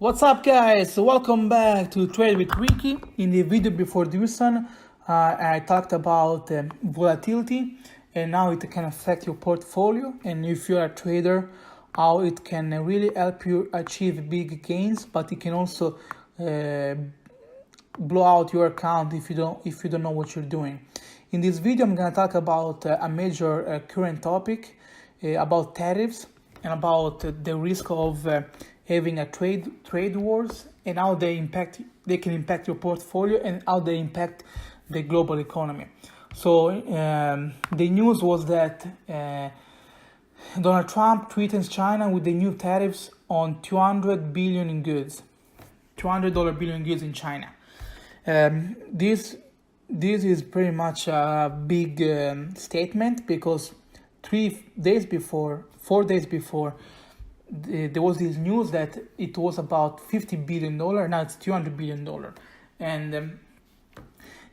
What's up, guys? Welcome back to Trade with Ricky. In the video before this one, I talked about volatility and how it can affect your portfolio, and if you're a trader, how it can really help you achieve big gains, but it can also blow out your account if you don't know what you're doing. In this video, I'm gonna talk about a major current topic about tariffs and about the risk of having a trade wars and how they can impact your portfolio and how they impact the global economy. So the news was that Donald Trump threatens China with the new tariffs on $200 billion in goods, $200 billion goods in China. This is pretty much a big statement because 4 days before, there was this news that it was about $50 billion, now it's $200 billion. And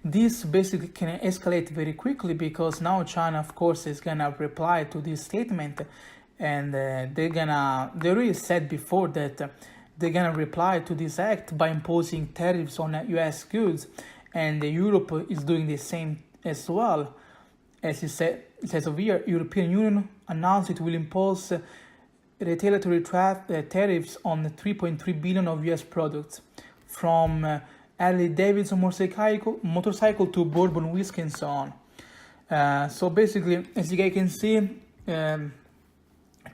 this basically can escalate very quickly because now China, of course, is gonna reply to this statement, and they already said before that they're gonna reply to this act by imposing tariffs on US goods, and Europe is doing the same as well. As it says over here, European Union announced it will impose retaliatory tariffs on 3.3 billion of US products, from Harley Davidson motorcycle to bourbon whiskey and so on. So basically, as you guys can see,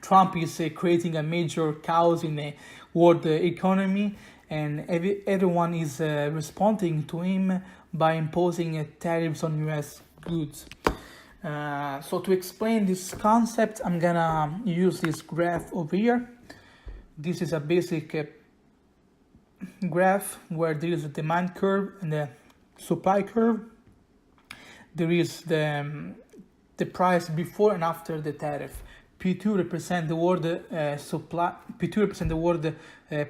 Trump is creating a major chaos in the world economy, and everyone is responding to him by imposing tariffs on US goods. So to explain this concept, I'm gonna use this graph over here. This is a basic graph where there is a demand curve and the supply curve. There is the price before and after the tariff. P2 represent the world supply. P2 represent the world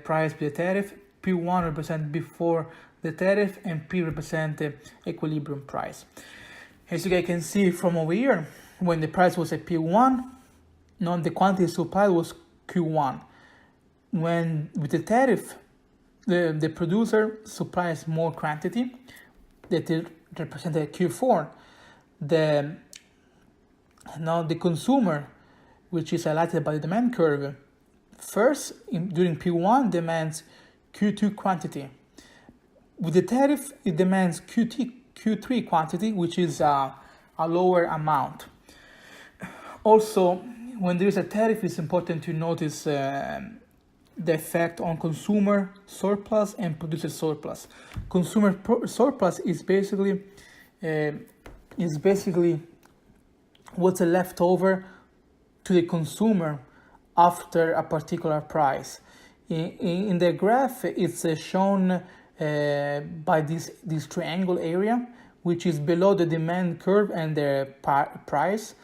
price with the tariff. P1 represent before the tariff, and P represent the equilibrium price. As you guys can see from over here, when the price was at P1, the quantity supplied was Q1. When with the tariff, the producer supplies more quantity, that is represented Q4. The consumer, which is highlighted by the demand curve, first during P1 demands Q2 quantity. With the tariff, it demands Q3 quantity, which is a lower amount. Also, when there is a tariff, it's important to notice the effect on consumer surplus and producer surplus. Consumer surplus is basically what's left over to the consumer after a particular price. In the graph, it's shown by this triangle area, which is below the demand curve and the price.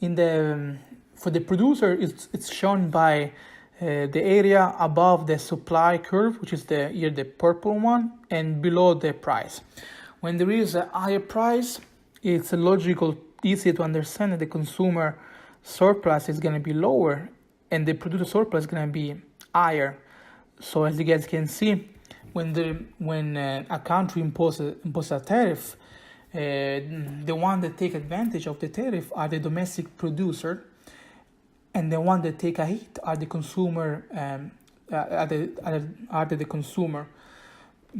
For the producer, it's shown by the area above the supply curve, which is the purple one, and below the price. When there is a higher price, it's logical, easy to understand that the consumer surplus is going to be lower and the producer surplus is going to be higher. So as you guys can see, when a country imposes a tariff, the one that take advantage of the tariff are the domestic producer, and the one that take a hit are the consumer. Are the consumer,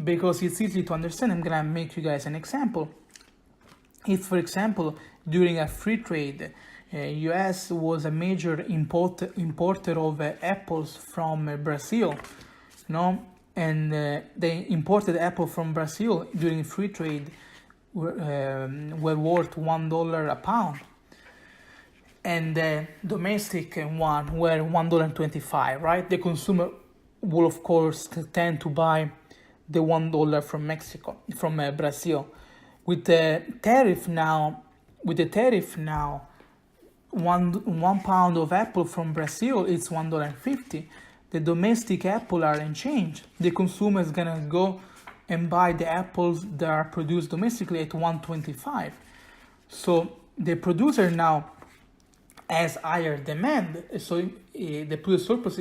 because it's easy to understand. I'm gonna make you guys an example. If, for example, during a free trade, U.S. was a major importer of apples from Brazil, and they imported apple from Brazil during free trade were worth $1 a pound, and the domestic one were $1.25. Right, the consumer will of course tend to buy the $1 from Brazil. With the tariff now, one pound of apple from Brazil is $1.50. The domestic apple are unchanged. The consumer is gonna go and buy the apples that are produced domestically at $1.25. So the producer now has higher demand. So the producer surplus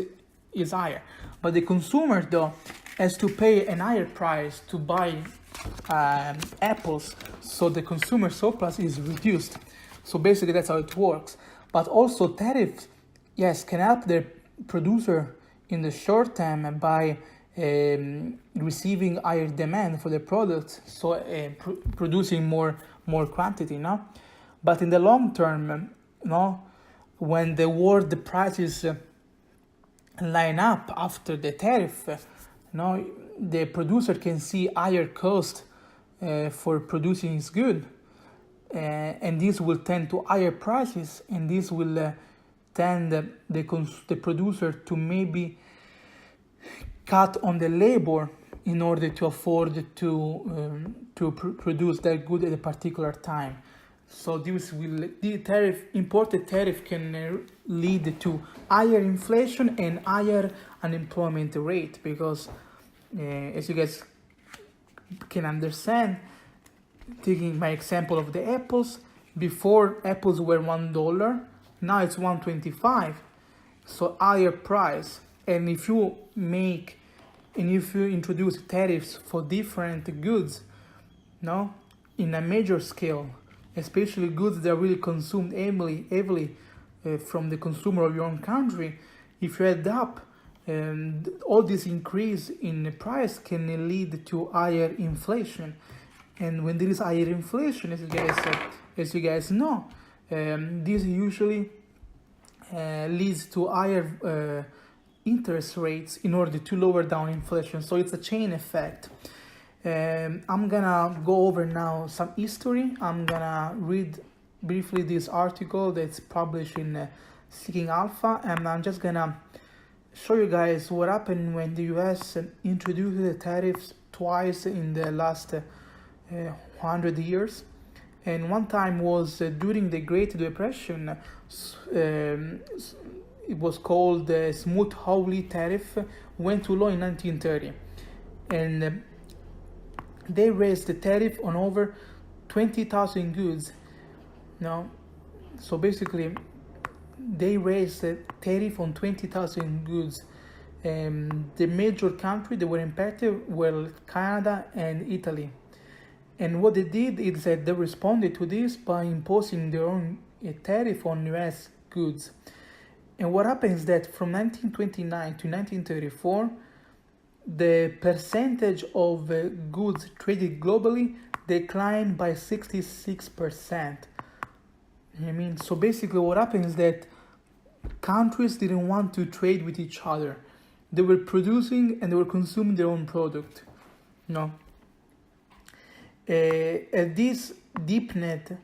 is higher. But the consumer, though, has to pay a higher price to buy apples, so the consumer surplus is reduced. So basically that's how it works. But also tariffs, yes, can help the producer in the short term by receiving higher demand for the products, so producing more quantity, no? But in the long term, no, when the world prices line up after the tariff, no, the producer can see higher cost for producing his good, and this will tend to higher prices, and this will tend the producer to maybe cut on the labor in order to afford to produce that good at a particular time. So the imported tariff can lead to higher inflation and higher unemployment rate, because as you guys can understand, taking my example of the apples, before apples were $1, now it's $1.25, so higher price. And if you introduce tariffs for different goods, no, in a major scale, especially goods that are really consumed heavily from the consumer of your own country, if you add up, all this increase in price can lead to higher inflation. And when there is higher inflation, as you guys know, this usually leads to higher interest rates in order to lower down inflation. So it's a chain effect. I'm gonna go over now some history. I'm gonna read briefly this article that's published in Seeking Alpha, and I'm just gonna show you guys what happened when the US introduced the tariffs twice in the last 100 years. And one time was during the Great Depression. It was called the Smoot-Hawley tariff, went to law in 1930, and they raised the tariff on over 20,000 goods. Now, so basically, they raised the tariff on 20,000 goods. The major countries that were impacted were Canada and Italy. And what they did is that they responded to this by imposing their own tariff on US goods. And what happens is that from 1929 to 1934, the percentage of goods traded globally declined by 66%. I mean, so basically what happens is that countries didn't want to trade with each other. They were producing and they were consuming their own product. No. This deepened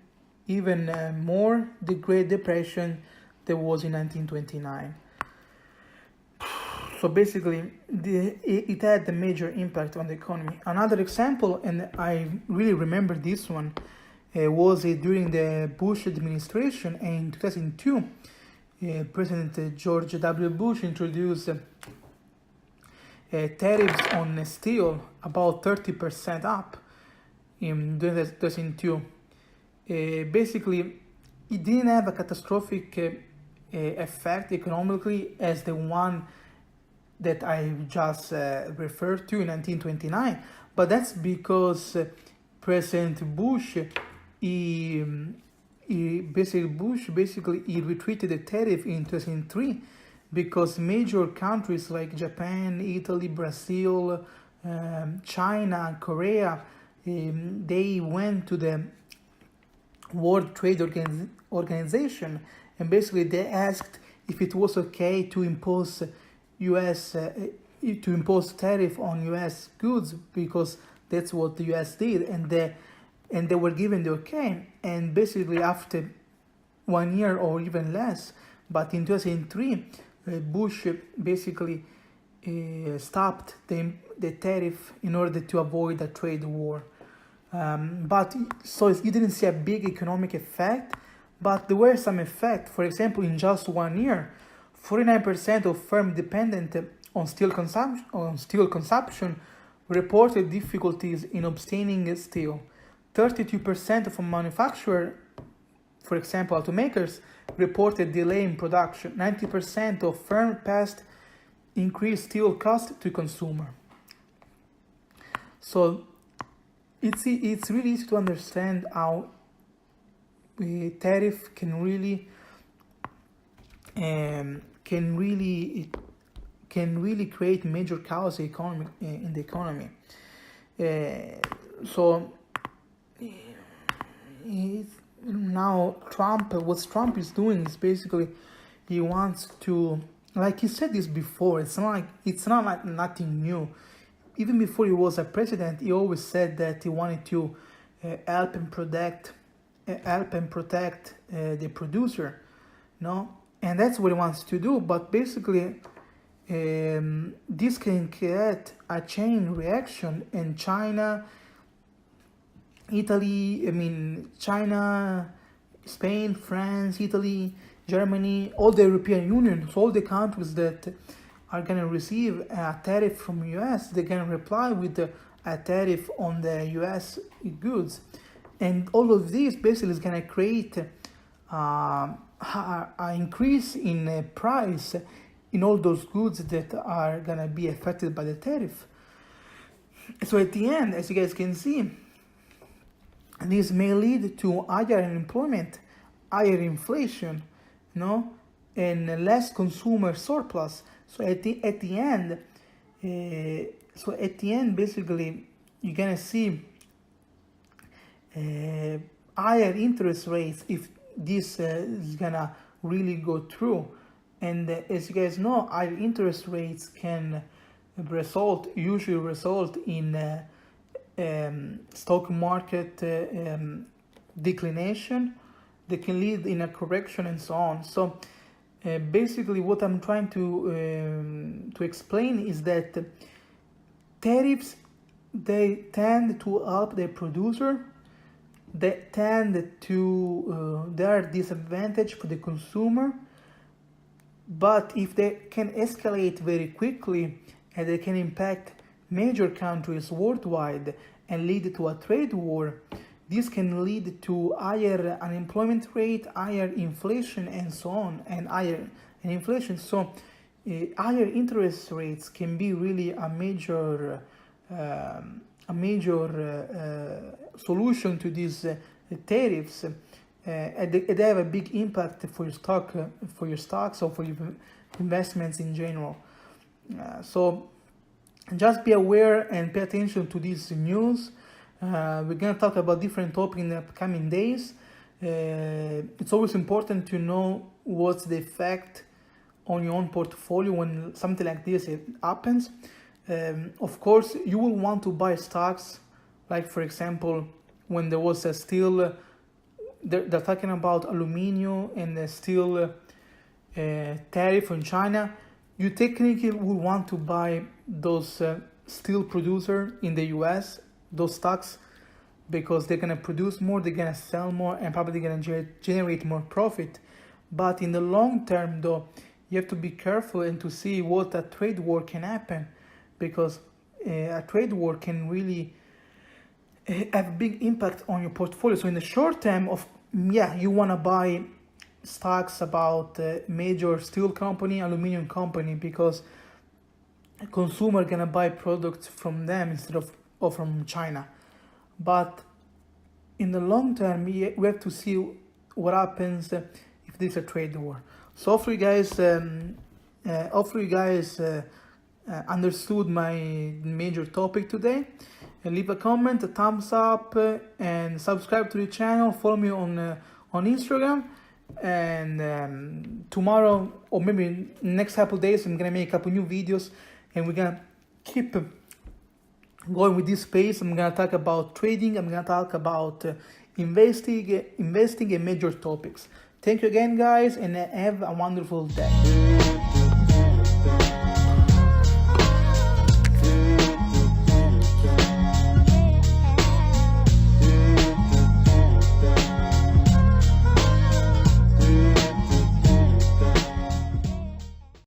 even more the Great Depression that was in 1929. So basically, it had a major impact on the economy. Another example, and I really remember this one, was during the Bush administration. In 2002, President George W. Bush introduced tariffs on steel about 30% up in 2002. Basically, it didn't have a catastrophic effect economically as the one that I just referred to in 1929, but that's because President Bush, he retreated the tariff in 2003 because major countries like Japan, Italy, Brazil, China, Korea, they went to the World Trade Organization, and basically they asked if it was okay to impose tariff on US goods, because that's what the US did, and they were given the okay. And basically after 1 year or even less, but in 2003, Bush basically stopped the tariff in order to avoid a trade war. But so you didn't see a big economic effect, but there were some effect. For example, in just 1 year, 49% of firms dependent on steel consumption reported difficulties in obtaining steel. 32% of manufacturers, for example automakers, reported delay in production. 90% of firms passed increase steel cost to consumer. So it's really easy to understand how tariff can really create major chaos in the economy. So now what Trump is doing is basically he wants to, like he said this before, it's not like nothing new. Even before he was a president, he always said that he wanted to help and protect the producer, no? And that's what he wants to do. But basically, this can create a chain reaction, and China, Spain, France, Italy, Germany, all the European Union, so all the countries that are going to receive a tariff from US, they're going to reply with a tariff on the US goods. And all of this basically is going to create an increase in price in all those goods that are going to be affected by the tariff. So at the end, as you guys can see, this may lead to higher unemployment, higher inflation, and less consumer surplus. So at the end, basically, you're gonna see higher interest rates if this is gonna really go through. And as you guys know, higher interest rates can usually result in stock market declination. They can lead in a correction and so on. So basically what I'm trying to explain is that tariffs, they tend to help the producer. They tend to they are disadvantage for the consumer. But if they can escalate very quickly and they can impact major countries worldwide and lead to a trade war, this can lead to higher unemployment rate, higher inflation, and so on, and higher inflation. So higher interest rates can be really a major solution to these tariffs. They have a big impact for your stocks, or for your investments in general. So just be aware and pay attention to this news. We're gonna talk about different topics in the upcoming days. It's always important to know what's the effect on your own portfolio when something like this happens. Of course, you will want to buy stocks, like for example, when there was a steel. They're talking about aluminum and the steel tariff on China. You technically will want to buy those steel producer in the US, those stocks, because they're gonna produce more, they're gonna sell more, and probably gonna generate more profit. But in the long term, though, you have to be careful and to see what a trade war can happen, because a trade war can really have a big impact on your portfolio. So in the short term, you want to buy stocks about major steel company, aluminum company, because consumer gonna buy products from them instead of from China. But in the long term, we have to see what happens if there's a trade war. So hopefully you guys understood my major topic today. And leave a comment, a thumbs up, and subscribe to the channel. Follow me on Instagram. And tomorrow, or maybe next couple days, I'm gonna make a couple new videos, and we're gonna keep going with this pace. I'm gonna talk about trading. I'm gonna talk about investing in major topics. Thank you again, guys, and have a wonderful day.